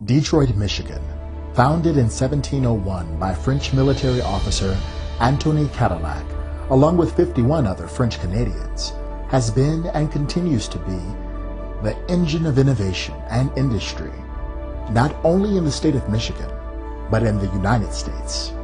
Detroit, Michigan, founded in 1701 by French military officer Anthony Cadillac, along with 51 other French Canadians, has been and continues to be the engine of innovation and industry, not only in the state of Michigan, but in the United States.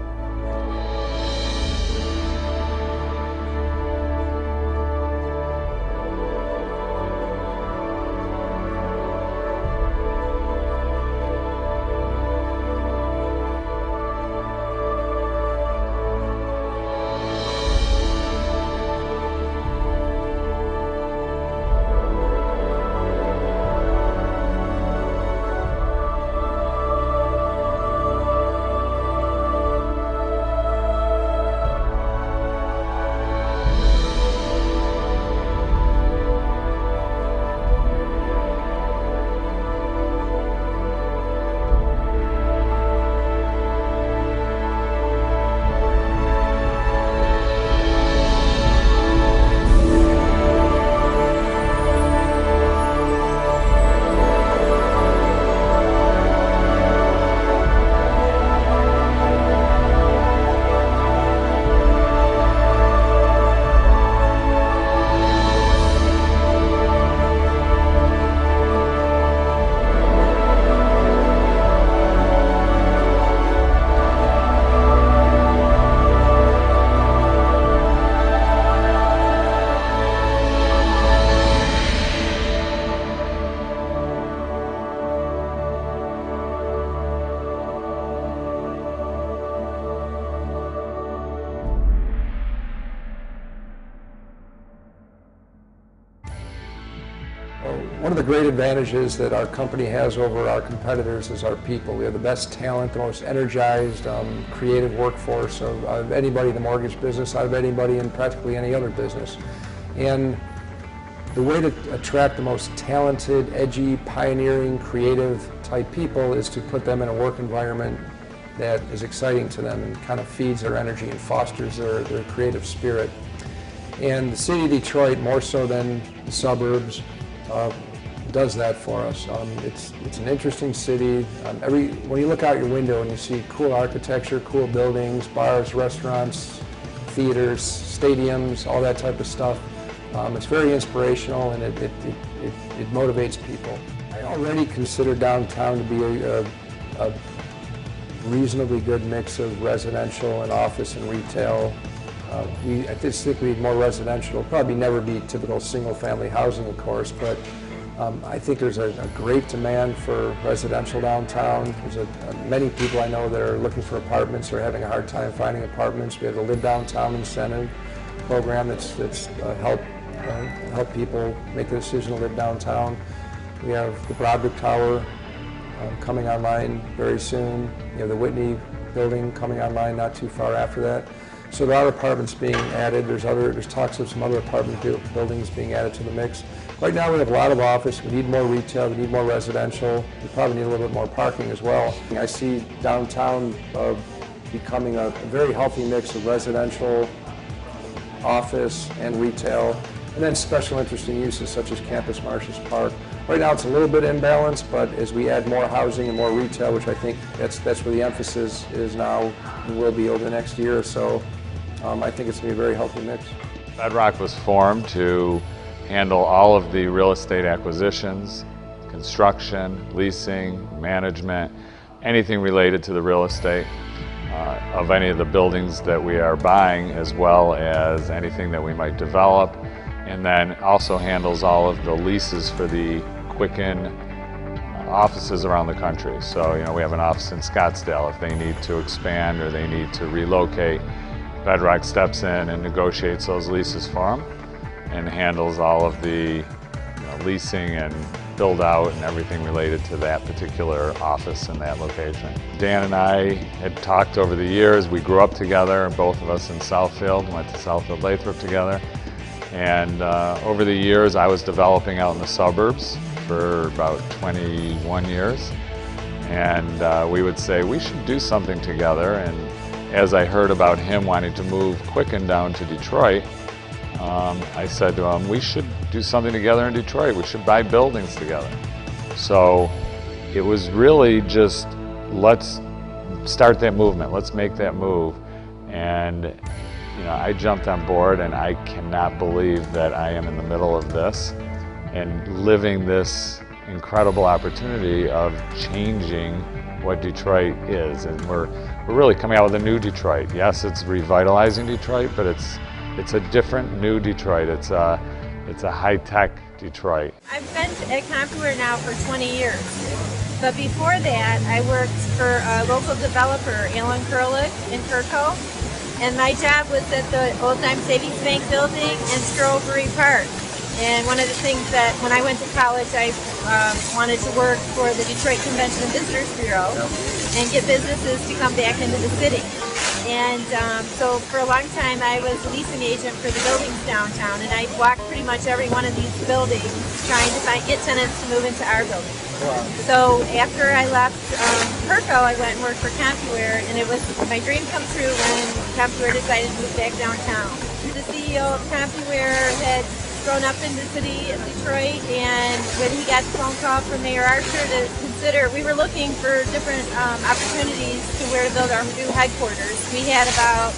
One of the great advantages that our company has over our competitors is our people. We have the best talent, the most energized, creative workforce of anybody in the mortgage business, out of anybody in practically any other business. And the way to attract the most talented, edgy, pioneering, creative type people is to put them in a work environment that is exciting to them and kind of feeds their energy and fosters their creative spirit. And the city of Detroit, more so than the suburbs, does that for us. It's an interesting city. When you look out your window and you see cool architecture, cool buildings, bars, restaurants, theaters, stadiums, all that type of stuff, it's very inspirational and it motivates people. I already consider downtown to be a reasonably good mix of residential and office and retail. I just think we need more residential. Probably never be typical single-family housing, of course, but I think there's a great demand for residential downtown. There's many people I know that are looking for apartments or having a hard time finding apartments. We have the Live Downtown incentive program that's help people make the decision to live downtown. We have the Broderick Tower coming online very soon. You have the Whitney building coming online not too far after that. So there are apartments being added. There's talks of some other apartment buildings being added to the mix. Right now we have a lot of office. We need more retail. We need more residential. We probably need a little bit more parking as well. I see downtown becoming a very healthy mix of residential, office, and retail, and then special interesting uses such as Campus Martius Park. Right now it's a little bit imbalanced, but as we add more housing and more retail, which I think that's where the emphasis is now and will be over the next year or so, I think it's going to be a very healthy mix. Bedrock was formed to handle all of the real estate acquisitions, construction, leasing, management, anything related to the real estate of any of the buildings that we are buying, as well as anything that we might develop, and then also handles all of the leases for the Quicken offices around the country. So, we have an office in Scottsdale. If they need to expand or they need to relocate, Bedrock steps in and negotiates those leases for them and handles all of the leasing and build out and everything related to that particular office in that location. Dan and I had talked over the years. We grew up together, both of us in Southfield, went to Southfield Lathrop together. And over the years, I was developing out in the suburbs for about 21 years. And we would say, we should do something together. And as I heard about him wanting to move Quicken down to Detroit, I said to him, we should do something together in Detroit. We should buy buildings together. So it was really just, let's start that movement, let's make that move. And you know, I jumped on board, and I cannot believe that I am in the middle of this and living this incredible opportunity of changing what Detroit is. And we're really coming out with a new Detroit. Yes, it's revitalizing Detroit, but it's a different new Detroit. It's a high-tech Detroit. I've been at CompuWare now for 20 years. But before that, I worked for a local developer, Alan Kurlick in Kirko. And my job was at the Old Time Savings Bank building in Strawberry Park. And one of the things that when I went to college, I wanted to work for the Detroit Convention and Visitors Bureau and get businesses to come back into the city. And so for a long time, I was a leasing agent for the buildings downtown, and I walked pretty much every one of these buildings trying to get tenants to move into our building. Wow. So after I left Kirko, I went and worked for CompuWare, and it was my dream come true when CompuWare decided to move back downtown. The CEO of CompuWare had grown up in the city of Detroit, and when he got the phone call from Mayor Archer to consider, we were looking for different opportunities to where to build our new headquarters. We had about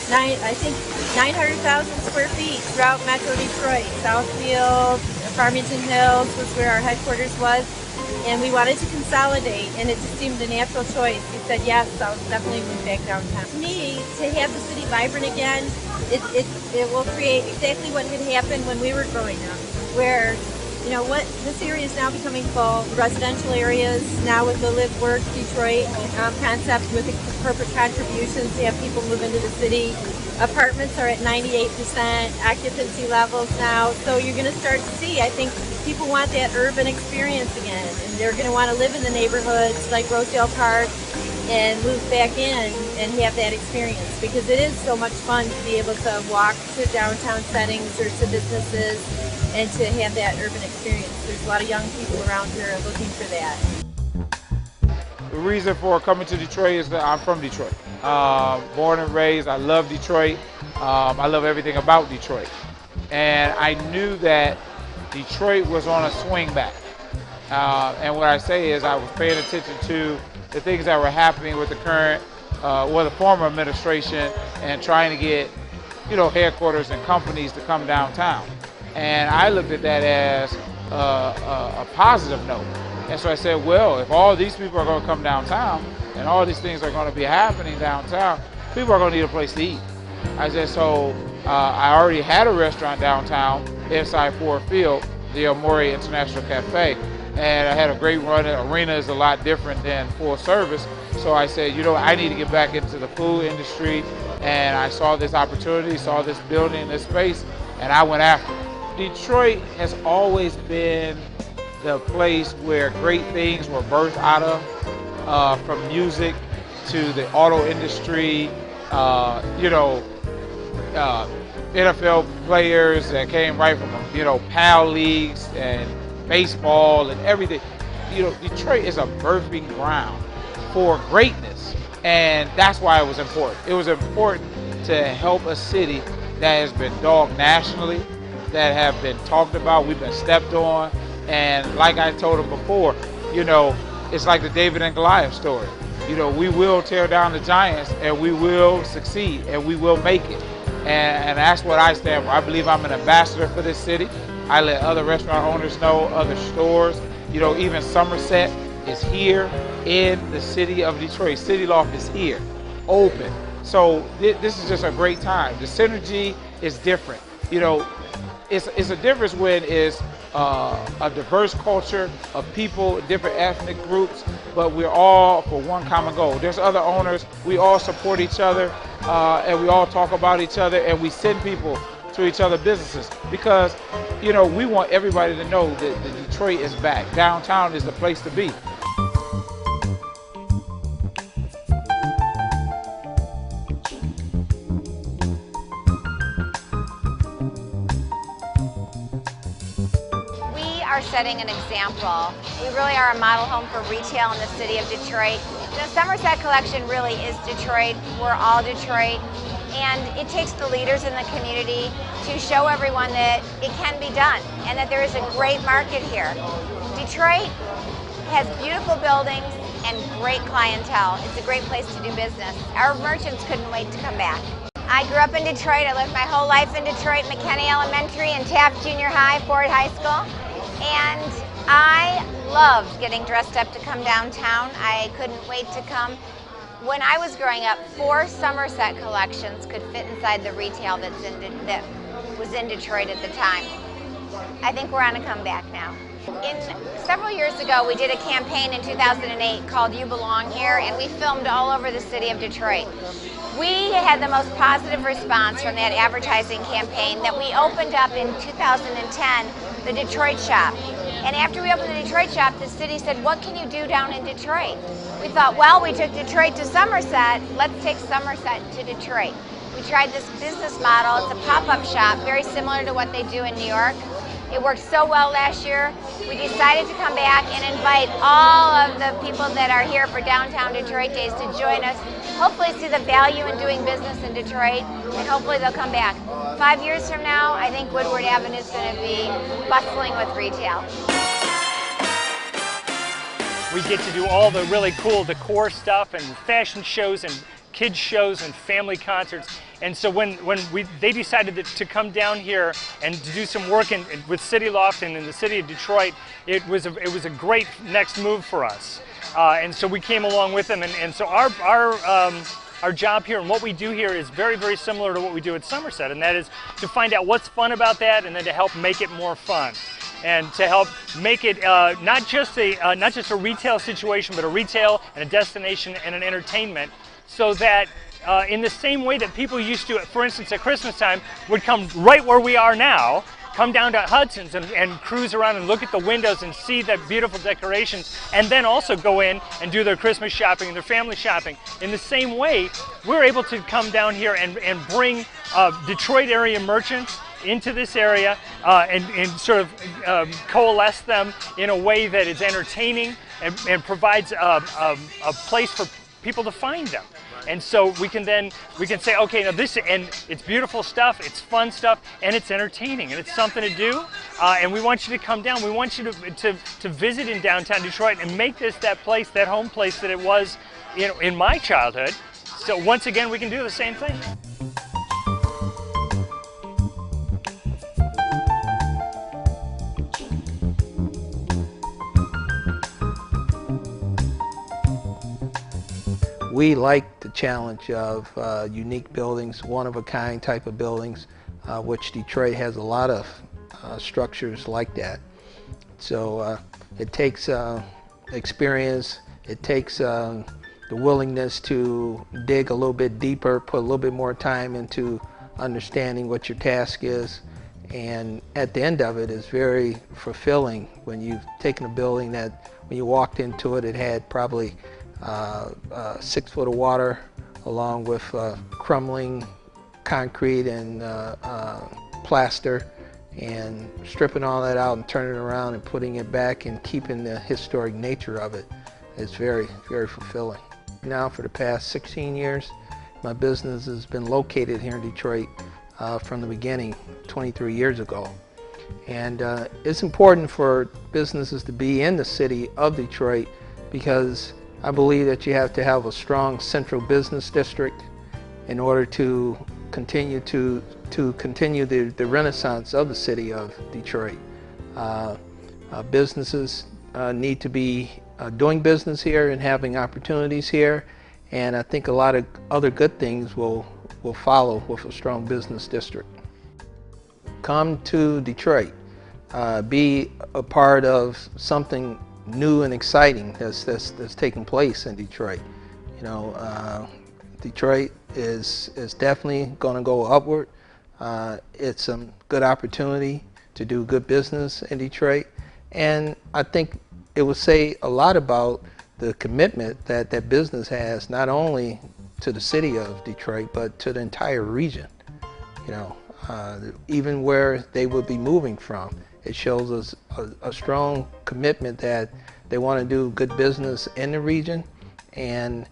900,000 square feet throughout Metro Detroit. Southfield, Farmington Hills was where our headquarters was, and we wanted to consolidate, and it just seemed a natural choice. We said yes, so I'll definitely move back downtown. To me, to have the city vibrant again, it will create exactly what had happened when we were growing up, where, you know, what this area is now becoming full. Residential areas now with the Livework Detroit concept with the corporate contributions to have people move into the city. Apartments are at 98% occupancy levels now, so you're going to start to see, I think, people want that urban experience again, and they're going to want to live in the neighborhoods like Rosedale Park and move back in and have that experience, because it is so much fun to be able to walk to downtown settings or to businesses and to have that urban experience. There's a lot of young people around here looking for that. The reason for coming to Detroit is that I'm from Detroit. Born and raised, I love Detroit. I love everything about Detroit. And I knew that Detroit was on a swing back. And what I say is I was paying attention to the things that were happening with the current, or the former administration, and trying to get, you know, headquarters and companies to come downtown. And I looked at that as a positive note. And so I said, well, if all these people are going to come downtown and all these things are going to be happening downtown, people are going to need a place to eat. I said, so I already had a restaurant downtown inside Ford Field, the Amore International Cafe. And I had a great run. The arena is a lot different than full service. So I said, you know, I need to get back into the food industry. And I saw this opportunity, saw this building, this space, and I went after it. Detroit has always been the place where great things were birthed out of, from music to the auto industry, you know, NFL players that came right from, you know, PAL leagues and baseball and everything. You know, Detroit is a birthing ground for greatness, and that's why it was important. It was important to help a city that has been dogged nationally, that have been talked about, we've been stepped on, and like I told them before, you know, it's like the David and Goliath story. You know, we will tear down the giants, and we will succeed, and we will make it. And that's what I stand for. I believe I'm an ambassador for this city. I let other restaurant owners know, other stores. You know, even Somerset is here in the city of Detroit. City Loft is here, open. So this is just a great time. The synergy is different. You know, it's a difference when it's a diverse culture of people, different ethnic groups, but we're all for one common goal. There's other owners, we all support each other, and we all talk about each other, and we send people to each other's businesses, because, you know, we want everybody to know that Detroit is back. Downtown is the place to be. Are setting an example. We really are a model home for retail in the city of Detroit. The Somerset collection really is Detroit. We're all Detroit, and it takes the leaders in the community to show everyone that it can be done and that there is a great market here. Detroit has beautiful buildings and great clientele. It's a great place to do business. Our merchants couldn't wait to come back. I grew up in Detroit. I lived my whole life in Detroit, McKinney Elementary and Taft Junior High, Ford High School. And I loved getting dressed up to come downtown. I couldn't wait to come. When I was growing up, 4 Somerset collections could fit inside the retail that was in Detroit at the time. I think we're on a comeback now. Several years ago, we did a campaign in 2008 called You Belong Here, and we filmed all over the city of Detroit. We had the most positive response from that advertising campaign that we opened up in 2010, the Detroit shop. And after we opened the Detroit shop, the city said, what can you do down in Detroit? We thought, well, we took Detroit to Somerset, let's take Somerset to Detroit. We tried this business model. It's a pop-up shop, very similar to what they do in New York. It worked so well last year. We decided to come back and invite all of the people that are here for Downtown Detroit Days to join us, hopefully see the value in doing business in Detroit, and hopefully they'll come back. 5 years from now, I think Woodward Avenue is going to be bustling with retail. We get to do all the really cool decor stuff and fashion shows and kids shows and family concerts. And so when they decided to come down here and to do some work with City Loft and in the city of Detroit, it was a great next move for us. And so we came along with them. And so our job here and what we do here is very, very similar to what we do at Somerset, and that is to find out what's fun about that and then to help make it more fun. And to help make it not just a retail situation, but a retail and a destination and an entertainment, so that in the same way that people used to, for instance, at Christmas time, would come right where we are now, come down to Hudson's and cruise around and look at the windows and see the beautiful decorations, and then also go in and do their Christmas shopping and their family shopping. In the same way, we're able to come down here and bring Detroit area merchants into this area and sort of coalesce them in a way that is entertaining and provides a place for people to find them. And so we can say, okay, now and it's beautiful stuff, it's fun stuff, and it's entertaining, and it's something to do. And we want you to come down. We want you to visit in downtown Detroit and make this that place, that home place that it was, in my childhood. So once again, we can do the same thing. We like the challenge of unique buildings, one-of-a-kind type of buildings, which Detroit has a lot of structures like that. So it takes experience, it takes the willingness to dig a little bit deeper, put a little bit more time into understanding what your task is, and at the end of it is very fulfilling when you've taken a building that when you walked into it, it had probably 6 foot of water along with crumbling concrete and plaster, and stripping all that out and turning it around and putting it back and keeping the historic nature of it is very, very fulfilling. Now for the past 16 years, my business has been located here in Detroit from the beginning 23 years ago. And it's important for businesses to be in the city of Detroit because I believe that you have to have a strong central business district in order to continue the renaissance of the city of Detroit. Businesses need to be doing business here and having opportunities here, and I think a lot of other good things will follow with a strong business district. Come to Detroit, be a part of something new and exciting that's taking place in Detroit. Detroit is definitely going to go upward. It's a good opportunity to do good business in Detroit, and I think it will say a lot about the commitment that business has not only to the city of Detroit but to the entire region. Even where they would be moving from, it shows us a strong commitment that they want to do good business in the region, and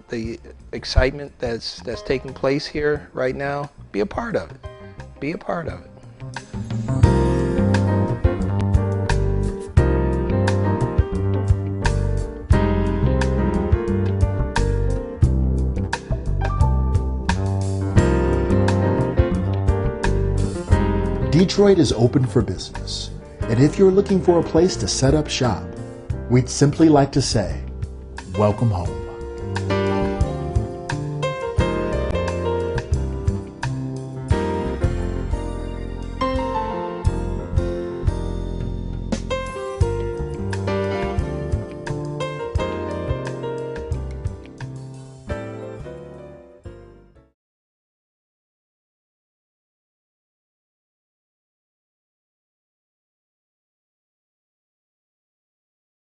the excitement that's taking place here right now, be a part of it. Be a part of it. Detroit is open for business, and if you're looking for a place to set up shop, we'd simply like to say, welcome home.